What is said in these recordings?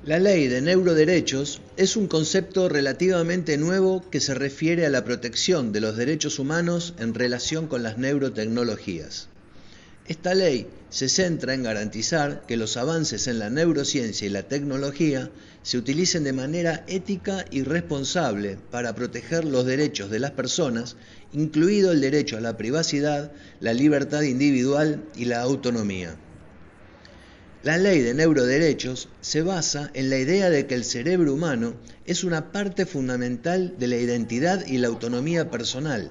La ley de neuroderechos es un concepto relativamente nuevo que se refiere a la protección de los derechos humanos en relación con las neurotecnologías. Esta ley se centra en garantizar que los avances en la neurociencia y la tecnología se utilicen de manera ética y responsable para proteger los derechos de las personas, incluido el derecho a la privacidad, la libertad individual y la autonomía. La ley de neuroderechos se basa en la idea de que el cerebro humano es una parte fundamental de la identidad y la autonomía personal,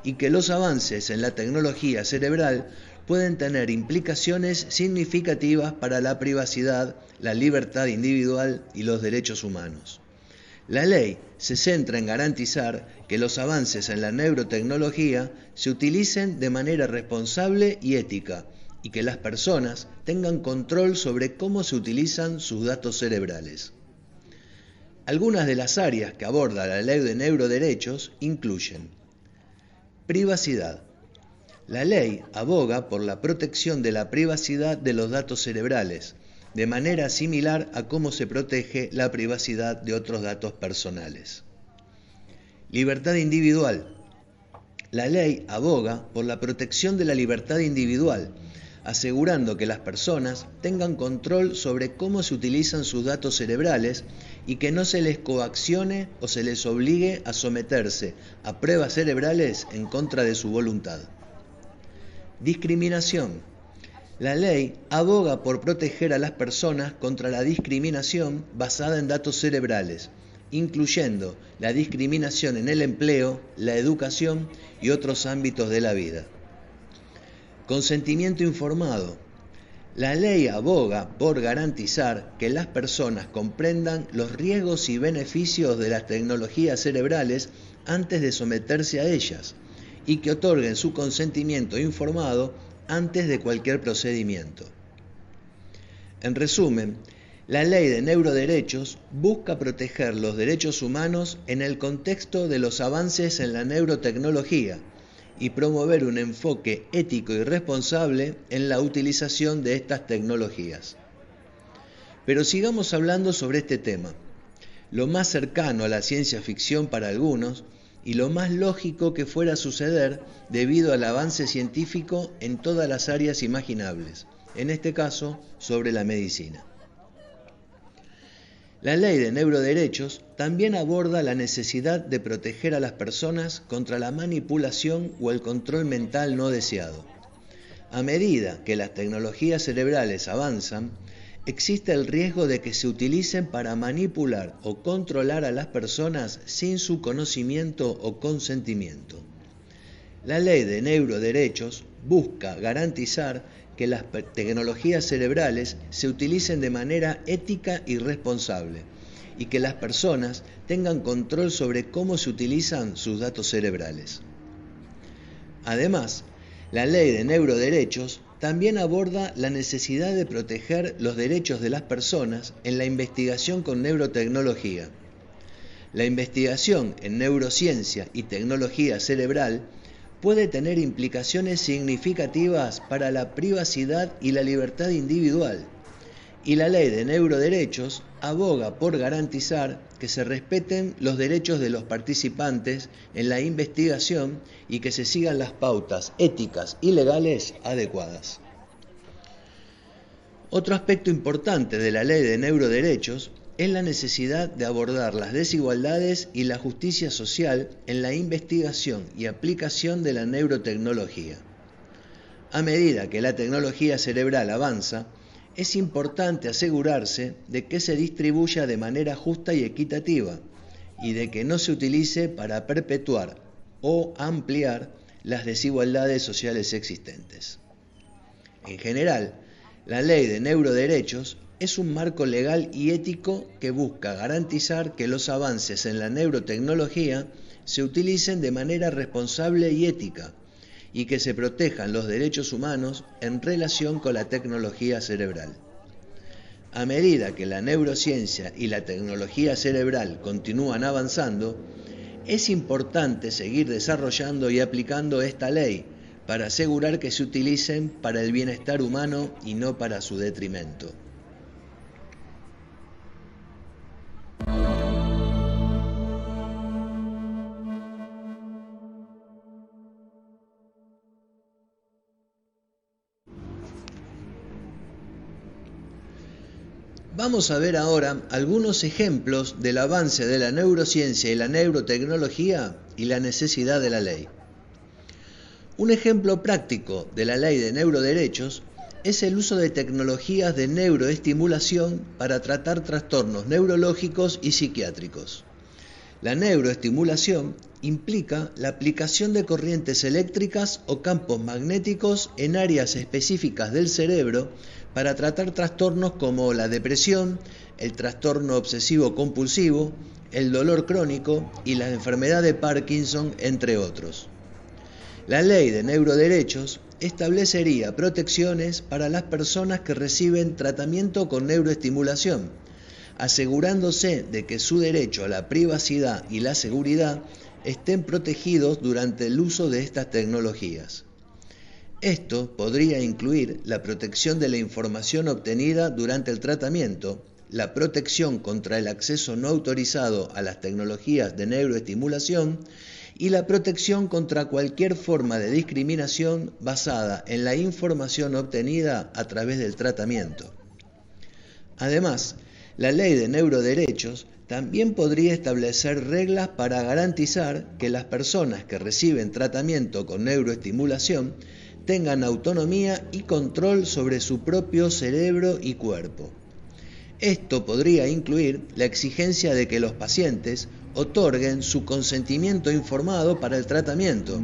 y que los avances en la tecnología cerebral pueden tener implicaciones significativas para la privacidad, la libertad individual y los derechos humanos. La ley se centra en garantizar que los avances en la neurotecnología se utilicen de manera responsable y ética, y que las personas tengan control sobre cómo se utilizan sus datos cerebrales. Algunas de las áreas que aborda la ley de neuroderechos incluyen privacidad. La ley aboga por la protección de la privacidad de los datos cerebrales, de manera similar a cómo se protege la privacidad de otros datos personales. Libertad individual. La ley aboga por la protección de la libertad individual, asegurando que las personas tengan control sobre cómo se utilizan sus datos cerebrales y que no se les coaccione o se les obligue a someterse a pruebas cerebrales en contra de su voluntad. Discriminación. La ley aboga por proteger a las personas contra la discriminación basada en datos cerebrales, incluyendo la discriminación en el empleo, la educación y otros ámbitos de la vida. Consentimiento informado. La ley aboga por garantizar que las personas comprendan los riesgos y beneficios de las tecnologías cerebrales antes de someterse a ellas y que otorguen su consentimiento informado antes de cualquier procedimiento. En resumen, la ley de neuroderechos busca proteger los derechos humanos en el contexto de los avances en la neurotecnología y promover un enfoque ético y responsable en la utilización de estas tecnologías. Pero sigamos hablando sobre este tema, lo más cercano a la ciencia ficción para algunos y lo más lógico que fuera a suceder debido al avance científico en todas las áreas imaginables, en este caso sobre la medicina. La ley de neuroderechos también aborda la necesidad de proteger a las personas contra la manipulación o el control mental no deseado. A medida que las tecnologías cerebrales avanzan, existe el riesgo de que se utilicen para manipular o controlar a las personas sin su conocimiento o consentimiento. La ley de neuroderechos busca garantizar que las tecnologías cerebrales se utilicen de manera ética y responsable y que las personas tengan control sobre cómo se utilizan sus datos cerebrales. Además, la ley de neuroderechos también aborda la necesidad de proteger los derechos de las personas en la investigación con neurotecnología. La investigación en neurociencia y tecnología cerebral puede tener implicaciones significativas para la privacidad y la libertad individual, y la ley de neuroderechos aboga por garantizar que se respeten los derechos de los participantes en la investigación y que se sigan las pautas éticas y legales adecuadas. Otro aspecto importante de la ley de neuroderechos es la necesidad de abordar las desigualdades y la justicia social en la investigación y aplicación de la neurotecnología. A medida que la tecnología cerebral avanza, es importante asegurarse de que se distribuya de manera justa y equitativa y de que no se utilice para perpetuar o ampliar las desigualdades sociales existentes. En general, la ley de neuroderechos es un marco legal y ético que busca garantizar que los avances en la neurotecnología se utilicen de manera responsable y ética y que se protejan los derechos humanos en relación con la tecnología cerebral. A medida que la neurociencia y la tecnología cerebral continúan avanzando, es importante seguir desarrollando y aplicando esta ley para asegurar que se utilicen para el bienestar humano y no para su detrimento. Vamos a ver ahora algunos ejemplos del avance de la neurociencia y la neurotecnología y la necesidad de la ley. Un ejemplo práctico de la ley de neuroderechos es el uso de tecnologías de neuroestimulación para tratar trastornos neurológicos y psiquiátricos. La neuroestimulación implica la aplicación de corrientes eléctricas o campos magnéticos en áreas específicas del cerebro para tratar trastornos como la depresión, el trastorno obsesivo-compulsivo, el dolor crónico y la enfermedad de Parkinson, entre otros. La ley de neuroderechos establecería protecciones para las personas que reciben tratamiento con neuroestimulación, asegurándose de que su derecho a la privacidad y la seguridad estén protegidos durante el uso de estas tecnologías. Esto podría incluir la protección de la información obtenida durante el tratamiento, la protección contra el acceso no autorizado a las tecnologías de neuroestimulación y la protección contra cualquier forma de discriminación basada en la información obtenida a través del tratamiento. Además, la ley de neuroderechos también podría establecer reglas para garantizar que las personas que reciben tratamiento con neuroestimulación tengan autonomía y control sobre su propio cerebro y cuerpo. Esto podría incluir la exigencia de que los pacientes otorguen su consentimiento informado para el tratamiento,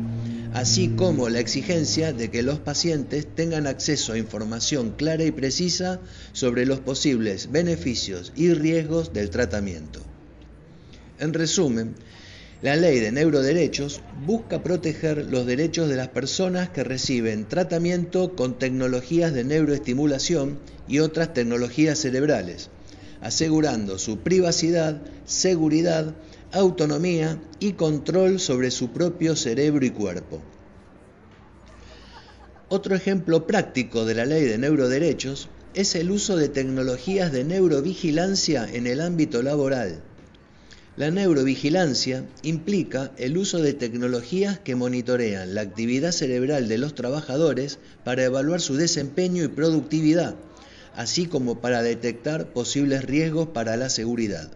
así como la exigencia de que los pacientes tengan acceso a información clara y precisa sobre los posibles beneficios y riesgos del tratamiento. En resumen, la ley de neuroderechos busca proteger los derechos de las personas que reciben tratamiento con tecnologías de neuroestimulación y otras tecnologías cerebrales, asegurando su privacidad, seguridad, autonomía y control sobre su propio cerebro y cuerpo. Otro ejemplo práctico de la ley de neuroderechos es el uso de tecnologías de neurovigilancia en el ámbito laboral. La neurovigilancia implica el uso de tecnologías que monitorean la actividad cerebral de los trabajadores para evaluar su desempeño y productividad, así como para detectar posibles riesgos para la seguridad.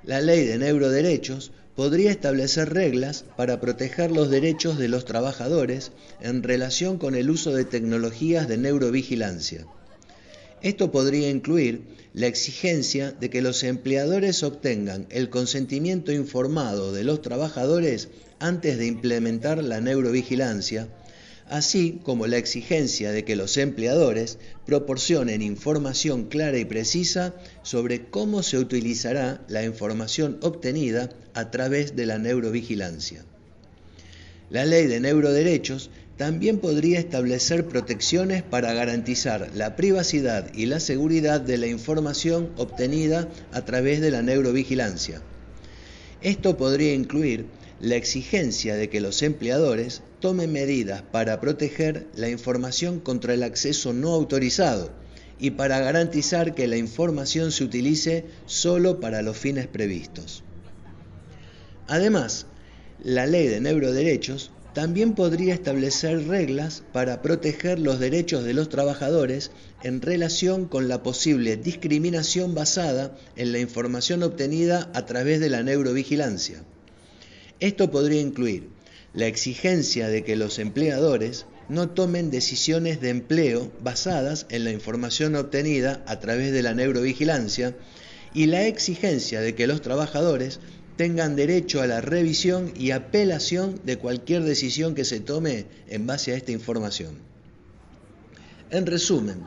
La ley de neuroderechos podría establecer reglas para proteger los derechos de los trabajadores en relación con el uso de tecnologías de neurovigilancia. Esto podría incluir la exigencia de que los empleadores obtengan el consentimiento informado de los trabajadores antes de implementar la neurovigilancia, así como la exigencia de que los empleadores proporcionen información clara y precisa sobre cómo se utilizará la información obtenida a través de la neurovigilancia. La ley de neuroderechos también podría establecer protecciones para garantizar la privacidad y la seguridad de la información obtenida a través de la neurovigilancia. Esto podría incluir la exigencia de que los empleadores tomen medidas para proteger la información contra el acceso no autorizado y para garantizar que la información se utilice solo para los fines previstos. Además, la ley de neuroderechos también podría establecer reglas para proteger los derechos de los trabajadores en relación con la posible discriminación basada en la información obtenida a través de la neurovigilancia. Esto podría incluir la exigencia de que los empleadores no tomen decisiones de empleo basadas en la información obtenida a través de la neurovigilancia y la exigencia de que los trabajadores tengan derecho a la revisión y apelación de cualquier decisión que se tome en base a esta información. En resumen,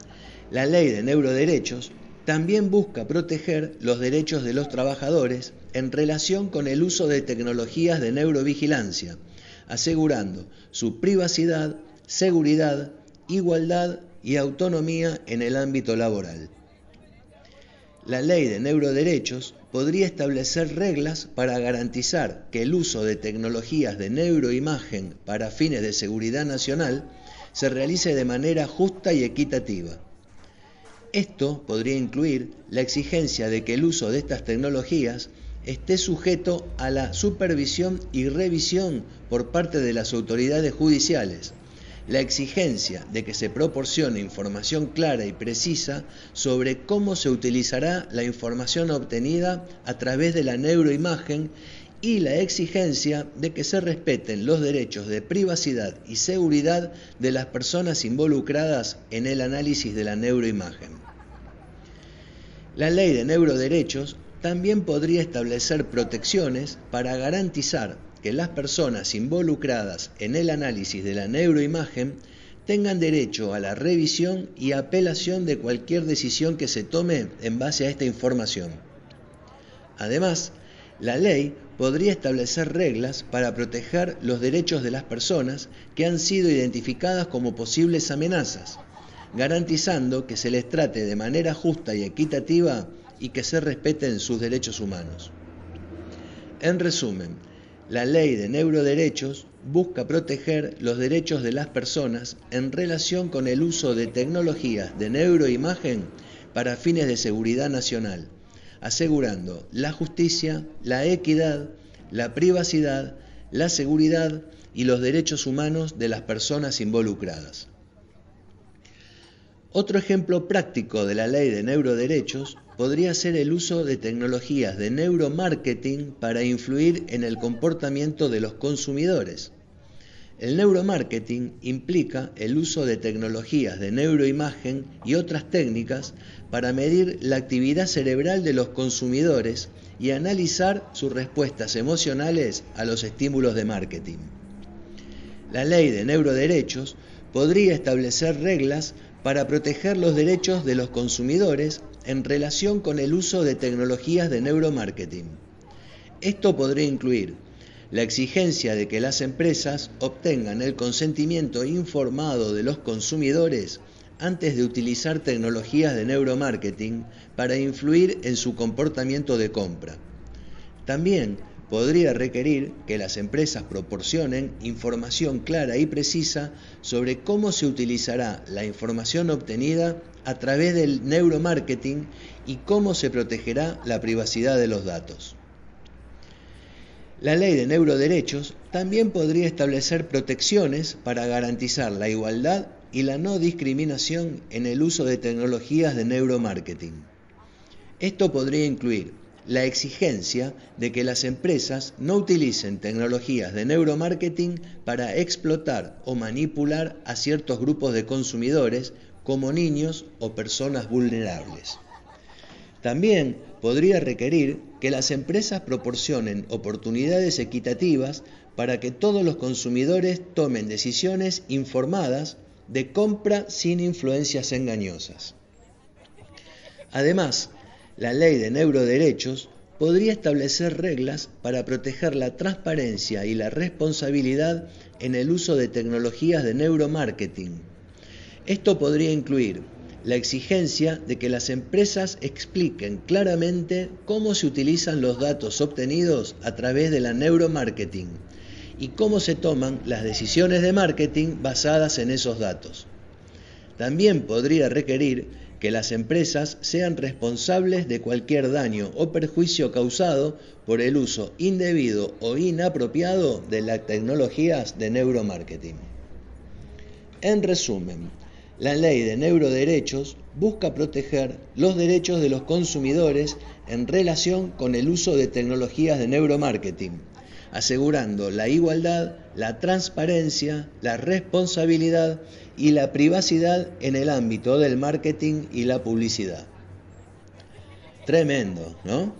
la ley de neuroderechos también busca proteger los derechos de los trabajadores en relación con el uso de tecnologías de neurovigilancia, asegurando su privacidad, seguridad, igualdad y autonomía en el ámbito laboral. La ley de neuroderechos podría establecer reglas para garantizar que el uso de tecnologías de neuroimagen para fines de seguridad nacional se realice de manera justa y equitativa. Esto podría incluir la exigencia de que el uso de estas tecnologías esté sujeto a la supervisión y revisión por parte de las autoridades judiciales, la exigencia de que se proporcione información clara y precisa sobre cómo se utilizará la información obtenida a través de la neuroimagen y la exigencia de que se respeten los derechos de privacidad y seguridad de las personas involucradas en el análisis de la neuroimagen. La Ley de Neuroderechos también podría establecer protecciones para garantizar que las personas involucradas en el análisis de la neuroimagen tengan derecho a la revisión y apelación de cualquier decisión que se tome en base a esta información. Además, la ley podría establecer reglas para proteger los derechos de las personas que han sido identificadas como posibles amenazas, garantizando que se les trate de manera justa y equitativa y que se respeten sus derechos humanos. En resumen, la Ley de Neuroderechos busca proteger los derechos de las personas en relación con el uso de tecnologías de neuroimagen para fines de seguridad nacional, asegurando la justicia, la equidad, la privacidad, la seguridad y los derechos humanos de las personas involucradas. Otro ejemplo práctico de la Ley de Neuroderechos podría ser el uso de tecnologías de neuromarketing para influir en el comportamiento de los consumidores. El neuromarketing implica el uso de tecnologías de neuroimagen y otras técnicas para medir la actividad cerebral de los consumidores y analizar sus respuestas emocionales a los estímulos de marketing. La Ley de Neuroderechos podría establecer reglas para proteger los derechos de los consumidores en relación con el uso de tecnologías de neuromarketing. Esto podría incluir la exigencia de que las empresas obtengan el consentimiento informado de los consumidores antes de utilizar tecnologías de neuromarketing para influir en su comportamiento de compra. También podría requerir que las empresas proporcionen información clara y precisa sobre cómo se utilizará la información obtenida a través del neuromarketing y cómo se protegerá la privacidad de los datos. La Ley de Neuroderechos también podría establecer protecciones para garantizar la igualdad y la no discriminación en el uso de tecnologías de neuromarketing. Esto podría incluir la exigencia de que las empresas no utilicen tecnologías de neuromarketing para explotar o manipular a ciertos grupos de consumidores como niños o personas vulnerables. También podría requerir que las empresas proporcionen oportunidades equitativas para que todos los consumidores tomen decisiones informadas de compra sin influencias engañosas. Además, la Ley de Neuroderechos podría establecer reglas para proteger la transparencia y la responsabilidad en el uso de tecnologías de neuromarketing. Esto podría incluir la exigencia de que las empresas expliquen claramente cómo se utilizan los datos obtenidos a través de la neuromarketing y cómo se toman las decisiones de marketing basadas en esos datos. También podría requerir que las empresas sean responsables de cualquier daño o perjuicio causado por el uso indebido o inapropiado de las tecnologías de neuromarketing. En resumen, la Ley de Neuroderechos busca proteger los derechos de los consumidores en relación con el uso de tecnologías de neuromarketing, asegurando la igualdad, la transparencia, la responsabilidad y la privacidad en el ámbito del marketing y la publicidad. Tremendo, ¿no?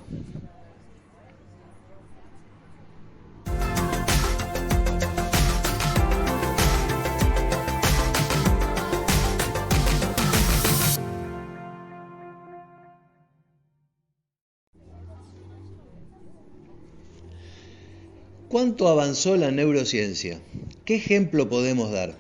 ¿Cuánto avanzó la neurociencia? ¿Qué ejemplo podemos dar?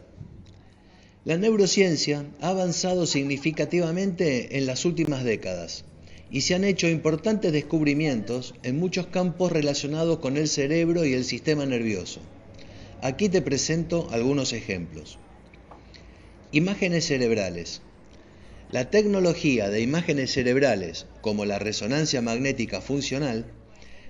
La neurociencia ha avanzado significativamente en las últimas décadas y se han hecho importantes descubrimientos en muchos campos relacionados con el cerebro y el sistema nervioso. Aquí te presento algunos ejemplos. Imágenes cerebrales. La tecnología de imágenes cerebrales, como la resonancia magnética funcional,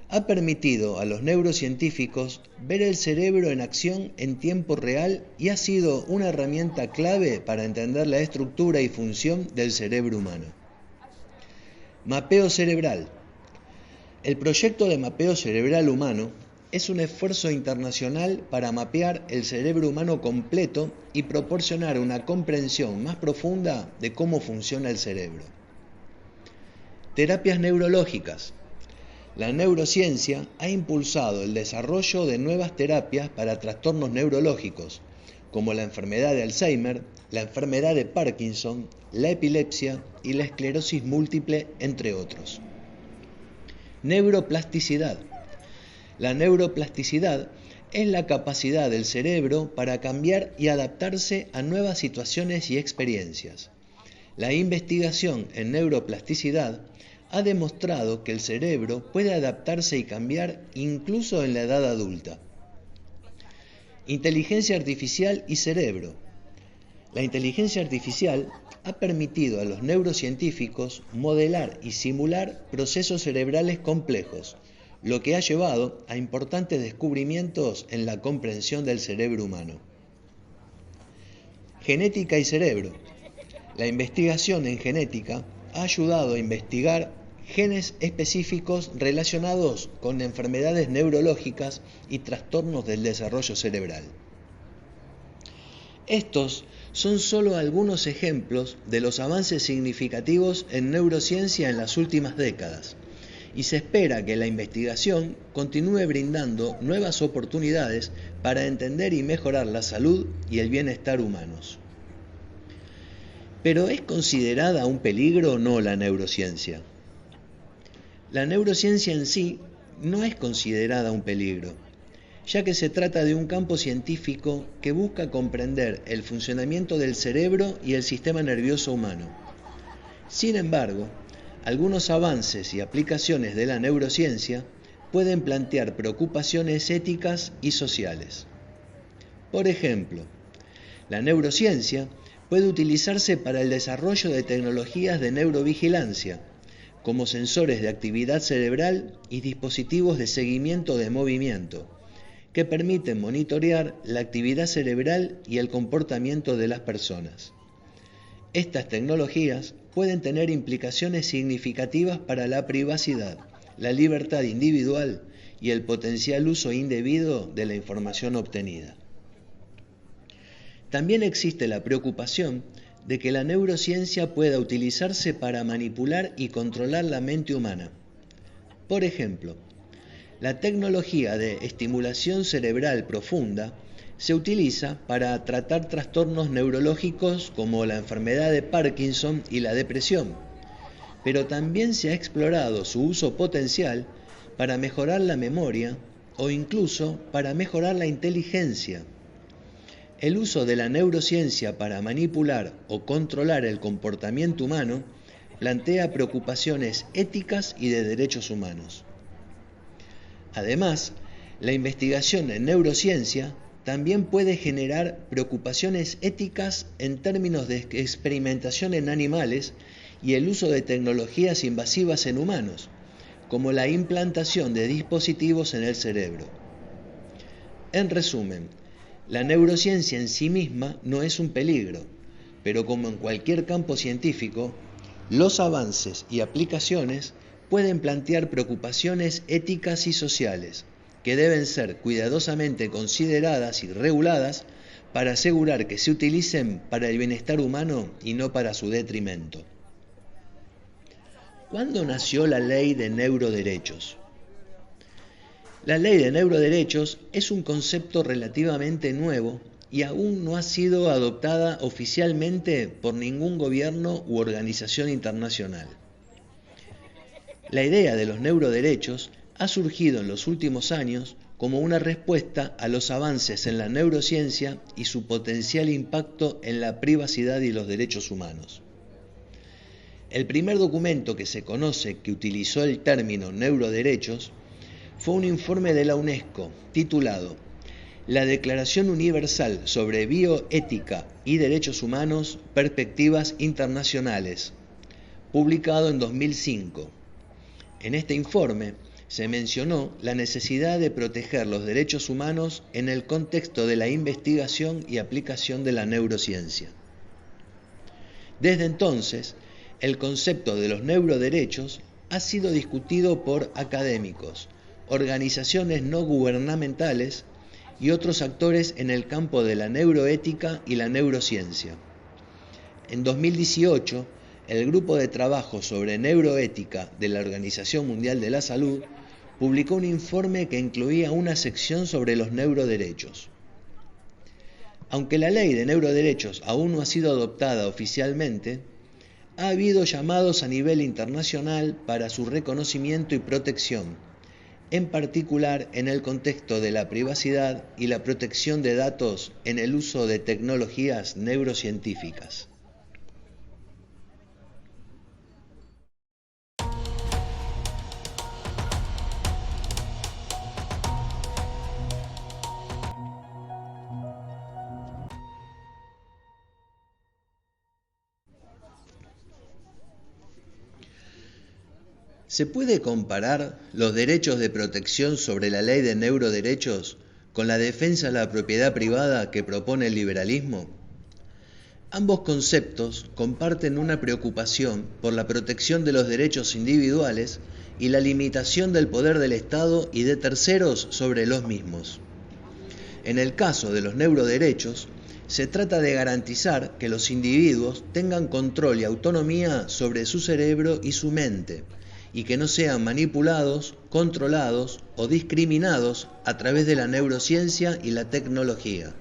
ha permitido a los neurocientíficos ver el cerebro en acción en tiempo real y ha sido una herramienta clave para entender la estructura y función del cerebro humano. Mapeo cerebral. El proyecto de mapeo cerebral humano es un esfuerzo internacional para mapear el cerebro humano completo y proporcionar una comprensión más profunda de cómo funciona el cerebro. Terapias neurológicas. La neurociencia ha impulsado el desarrollo de nuevas terapias para trastornos neurológicos, como la enfermedad de Alzheimer, la enfermedad de Parkinson, la epilepsia y la esclerosis múltiple, entre otros. Neuroplasticidad. La neuroplasticidad es la capacidad del cerebro para cambiar y adaptarse a nuevas situaciones y experiencias. La investigación en neuroplasticidad ha demostrado que el cerebro puede adaptarse y cambiar incluso en la edad adulta. Inteligencia artificial y cerebro. La inteligencia artificial ha permitido a los neurocientíficos modelar y simular procesos cerebrales complejos, lo que ha llevado a importantes descubrimientos en la comprensión del cerebro humano. Genética y cerebro. La investigación en genética ha ayudado a investigar genes específicos relacionados con enfermedades neurológicas y trastornos del desarrollo cerebral. Estos son solo algunos ejemplos de los avances significativos en neurociencia en las últimas décadas, y se espera que la investigación continúe brindando nuevas oportunidades para entender y mejorar la salud y el bienestar humanos. ¿Pero es considerada un peligro o no la neurociencia? La neurociencia en sí no es considerada un peligro, ya que se trata de un campo científico que busca comprender el funcionamiento del cerebro y el sistema nervioso humano. Sin embargo, algunos avances y aplicaciones de la neurociencia pueden plantear preocupaciones éticas y sociales. Por ejemplo, la neurociencia puede utilizarse para el desarrollo de tecnologías de neurovigilancia, como sensores de actividad cerebral y dispositivos de seguimiento de movimiento, que permiten monitorear la actividad cerebral y el comportamiento de las personas. Estas tecnologías pueden tener implicaciones significativas para la privacidad, la libertad individual y el potencial uso indebido de la información obtenida. También existe la preocupación de que la neurociencia pueda utilizarse para manipular y controlar la mente humana. Por ejemplo, la tecnología de estimulación cerebral profunda se utiliza para tratar trastornos neurológicos como la enfermedad de Parkinson y la depresión, pero también se ha explorado su uso potencial para mejorar la memoria o incluso para mejorar la inteligencia. El uso de la neurociencia para manipular o controlar el comportamiento humano plantea preocupaciones éticas y de derechos humanos. Además, la investigación en neurociencia también puede generar preocupaciones éticas en términos de experimentación en animales y el uso de tecnologías invasivas en humanos, como la implantación de dispositivos en el cerebro. En resumen, la neurociencia en sí misma no es un peligro, pero como en cualquier campo científico, los avances y aplicaciones pueden plantear preocupaciones éticas y sociales que deben ser cuidadosamente consideradas y reguladas para asegurar que se utilicen para el bienestar humano y no para su detrimento. ¿Cuándo nació la Ley de Neuroderechos? La Ley de Neuroderechos es un concepto relativamente nuevo y aún no ha sido adoptada oficialmente por ningún gobierno u organización internacional. La idea de los neuroderechos ha surgido en los últimos años como una respuesta a los avances en la neurociencia y su potencial impacto en la privacidad y los derechos humanos. El primer documento que se conoce que utilizó el término neuroderechos fue un informe de la UNESCO titulado La Declaración Universal sobre Bioética y Derechos Humanos, Perspectivas Internacionales, publicado en 2005. En este informe Se mencionó la necesidad de proteger los derechos humanos en el contexto de la investigación y aplicación de la neurociencia. Desde entonces, el concepto de los neuroderechos ha sido discutido por académicos, organizaciones no gubernamentales y otros actores en el campo de la neuroética y la neurociencia. En 2018, el Grupo de Trabajo sobre Neuroética de la Organización Mundial de la Salud publicó un informe que incluía una sección sobre los neuroderechos. Aunque la ley de neuroderechos aún no ha sido adoptada oficialmente, ha habido llamados a nivel internacional para su reconocimiento y protección, en particular en el contexto de la privacidad y la protección de datos en el uso de tecnologías neurocientíficas. ¿Se puede comparar los derechos de protección sobre la ley de neuroderechos con la defensa de la propiedad privada que propone el liberalismo? Ambos conceptos comparten una preocupación por la protección de los derechos individuales y la limitación del poder del Estado y de terceros sobre los mismos. En el caso de los neuroderechos, se trata de garantizar que los individuos tengan control y autonomía sobre su cerebro y su mente, y que no sean manipulados, controlados o discriminados a través de la neurociencia y la tecnología.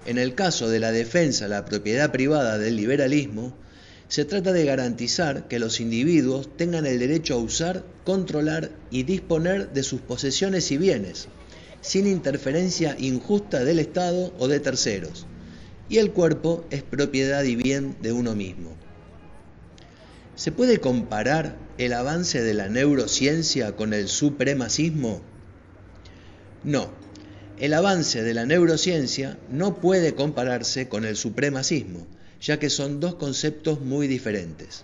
En el caso de la defensa de la propiedad privada del liberalismo, se trata de garantizar que los individuos tengan el derecho a usar, controlar y disponer de sus posesiones y bienes, sin interferencia injusta del Estado o de terceros, y el cuerpo es propiedad y bien de uno mismo. ¿Se puede comparar el avance de la neurociencia con el supremacismo? No, el avance de la neurociencia no puede compararse con el supremacismo, ya que son dos conceptos muy diferentes.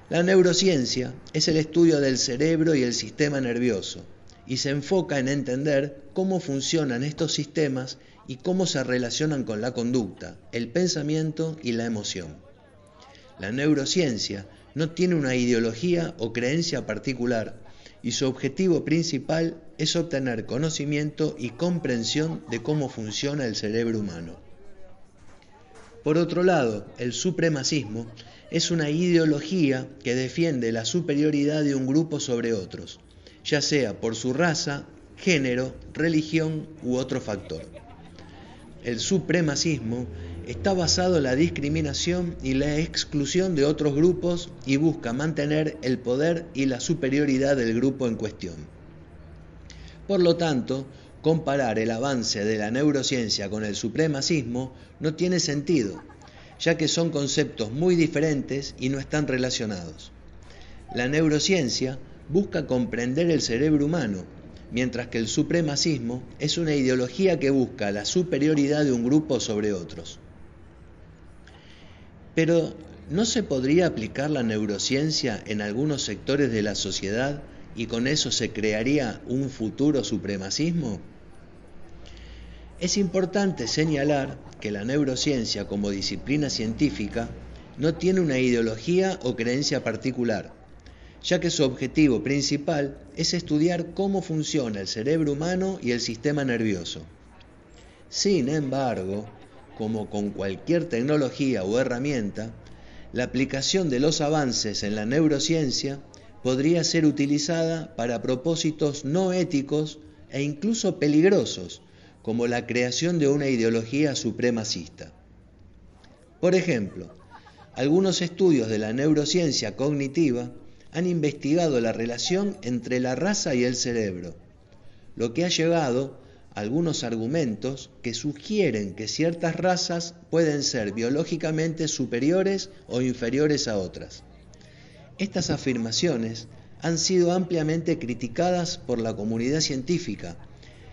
La neurociencia es el estudio del cerebro y el sistema nervioso, y se enfoca en entender cómo funcionan estos sistemas y cómo se relacionan con la conducta, el pensamiento y la emoción. La neurociencia no tiene una ideología o creencia particular y su objetivo principal es obtener conocimiento y comprensión de cómo funciona el cerebro humano. Por otro lado, el supremacismo es una ideología que defiende la superioridad de un grupo sobre otros, ya sea por su raza, género, religión u otro factor. El supremacismo está basado en la discriminación y la exclusión de otros grupos y busca mantener el poder y la superioridad del grupo en cuestión. Por lo tanto, comparar el avance de la neurociencia con el supremacismo no tiene sentido, ya que son conceptos muy diferentes y no están relacionados. La neurociencia busca comprender el cerebro humano, mientras que el supremacismo es una ideología que busca la superioridad de un grupo sobre otros. Pero, ¿no se podría aplicar la neurociencia en algunos sectores de la sociedad y con eso se crearía un futuro supremacismo? Es importante señalar que la neurociencia como disciplina científica no tiene una ideología o creencia particular, ya que su objetivo principal es estudiar cómo funciona el cerebro humano y el sistema nervioso. Sin embargo, como con cualquier tecnología o herramienta, la aplicación de los avances en la neurociencia podría ser utilizada para propósitos no éticos e incluso peligrosos, como la creación de una ideología supremacista. Por ejemplo, algunos estudios de la neurociencia cognitiva han investigado la relación entre la raza y el cerebro, lo que ha llevado a algunos argumentos que sugieren que ciertas razas pueden ser biológicamente superiores o inferiores a otras. Estas afirmaciones han sido ampliamente criticadas por la comunidad científica,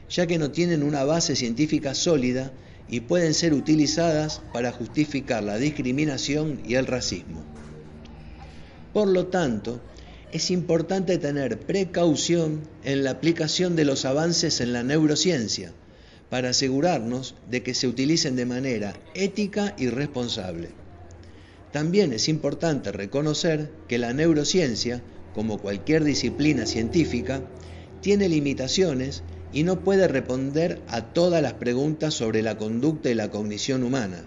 ya que no tienen una base científica sólida y pueden ser utilizadas para justificar la discriminación y el racismo. Por lo tanto, es importante tener precaución en la aplicación de los avances en la neurociencia para asegurarnos de que se utilicen de manera ética y responsable. También es importante reconocer que la neurociencia, como cualquier disciplina científica, tiene limitaciones y no puede responder a todas las preguntas sobre la conducta y la cognición humana.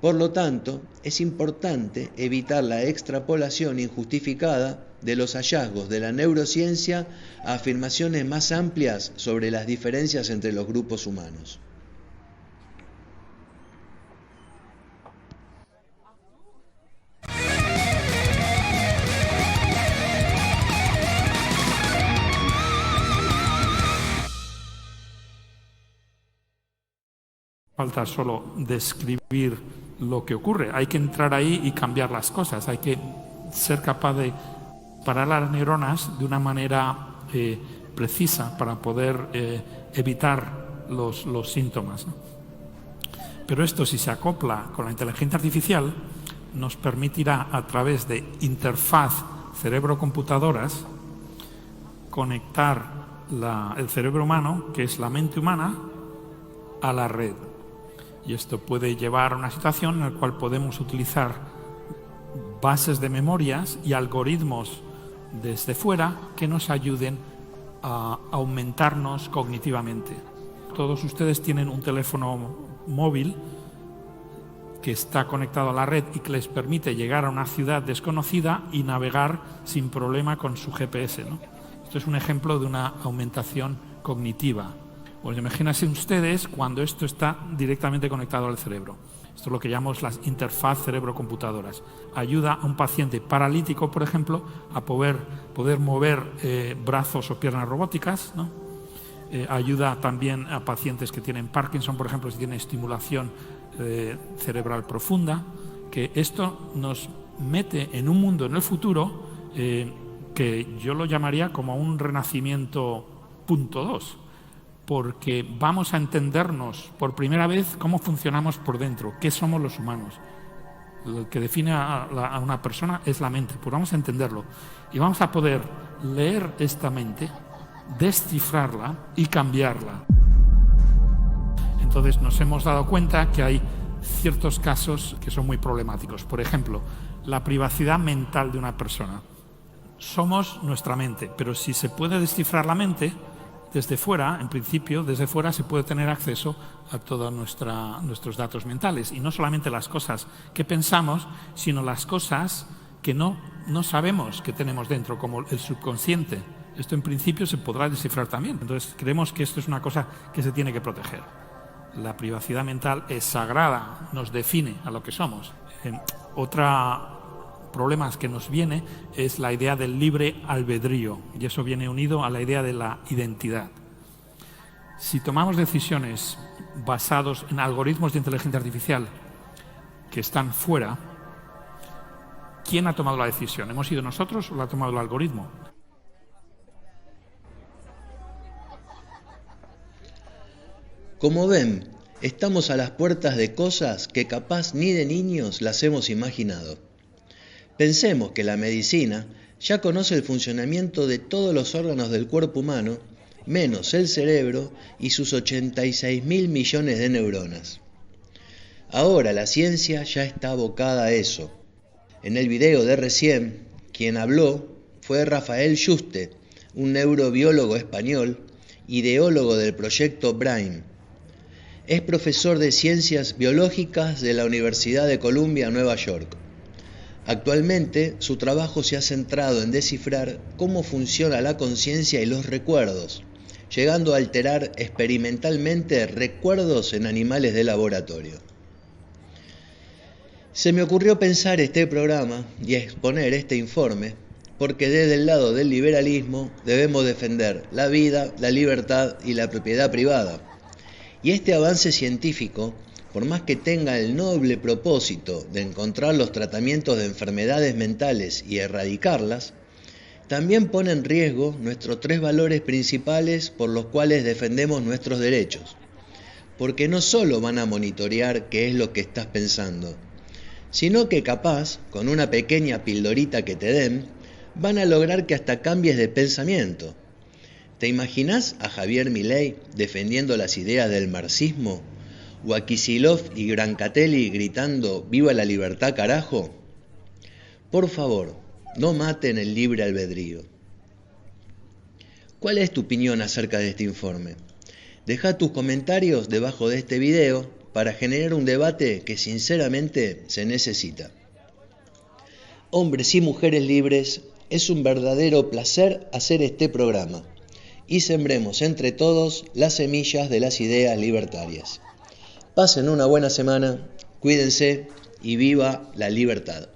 Por lo tanto, es importante evitar la extrapolación injustificada de los hallazgos de la neurociencia a afirmaciones más amplias sobre las diferencias entre los grupos humanos. Falta solo describir lo que ocurre, hay que entrar ahí y cambiar las cosas, hay que ser capaz de parar las neuronas de una manera precisa para poder evitar los síntomas, ¿no? Pero esto, si se acopla con la inteligencia artificial, nos permitirá a través de interfaz cerebro-computadoras conectar el cerebro humano, que es la mente humana, a la red. Y esto puede llevar a una situación en la cual podemos utilizar bases de memorias y algoritmos desde fuera que nos ayuden a aumentarnos cognitivamente. Todos ustedes tienen un teléfono móvil que está conectado a la red y que les permite llegar a una ciudad desconocida y navegar sin problema con su GPS, ¿no? Esto es un ejemplo de una aumentación cognitiva. Pues imagínense ustedes cuando esto está directamente conectado al cerebro. Esto es lo que llamamos las interfaz cerebro-computadoras. Ayuda a un paciente paralítico, por ejemplo, a poder mover brazos o piernas robóticas, ¿no? Ayuda también a pacientes que tienen Parkinson, por ejemplo, si tienen estimulación cerebral profunda, que esto nos mete en un mundo en el futuro que yo lo llamaría como un renacimiento punto 2. Porque vamos a entendernos por primera vez cómo funcionamos por dentro, qué somos los humanos. Lo que define a una persona es la mente, pues vamos a entenderlo. Y vamos a poder leer esta mente, descifrarla y cambiarla. Entonces nos hemos dado cuenta que hay ciertos casos que son muy problemáticos. Por ejemplo, la privacidad mental de una persona. Somos nuestra mente, pero si se puede descifrar la mente, desde fuera, en principio, desde fuera se puede tener acceso a todos nuestros datos mentales. Y no solamente las cosas que pensamos, sino las cosas que no sabemos que tenemos dentro, como el subconsciente. Esto en principio se podrá descifrar también. Entonces creemos que esto es una cosa que se tiene que proteger. La privacidad mental es sagrada, nos define a lo que somos. Otra problemas que nos viene es la idea del libre albedrío, y eso viene unido a la idea de la identidad. Si tomamos decisiones basadas en algoritmos de inteligencia artificial que están fuera, ¿quién ha tomado la decisión? ¿Hemos sido nosotros o la ha tomado el algoritmo? Como ven, estamos a las puertas de cosas que capaz ni de niños las hemos imaginado. Pensemos que la medicina ya conoce el funcionamiento de todos los órganos del cuerpo humano, menos el cerebro y sus 86.000 millones de neuronas. Ahora la ciencia ya está abocada a eso. En el video de recién, quien habló fue Rafael Yuste, un neurobiólogo español, ideólogo del proyecto Brain. Es profesor de Ciencias Biológicas de la Universidad de Columbia, Nueva York. Actualmente, su trabajo se ha centrado en descifrar cómo funciona la conciencia y los recuerdos, llegando a alterar experimentalmente recuerdos en animales de laboratorio. Se me ocurrió pensar este programa y exponer este informe porque desde el lado del liberalismo debemos defender la vida, la libertad y la propiedad privada. Y este avance científico, por más que tenga el noble propósito de encontrar los tratamientos de enfermedades mentales y erradicarlas, también pone en riesgo nuestros 3 valores principales por los cuales defendemos nuestros derechos. Porque no solo van a monitorear qué es lo que estás pensando, sino que capaz, con una pequeña pildorita que te den, van a lograr que hasta cambies de pensamiento. ¿Te imaginás a Javier Milei defendiendo las ideas del marxismo? ¿O a Kicillof y Brancatelli gritando ¡Viva la libertad, carajo! Por favor, no maten el libre albedrío. ¿Cuál es tu opinión acerca de este informe? Deja tus comentarios debajo de este video para generar un debate que sinceramente se necesita. Hombres y mujeres libres, es un verdadero placer hacer este programa y sembremos entre todos las semillas de las ideas libertarias. Pasen una buena semana, cuídense y viva la libertad.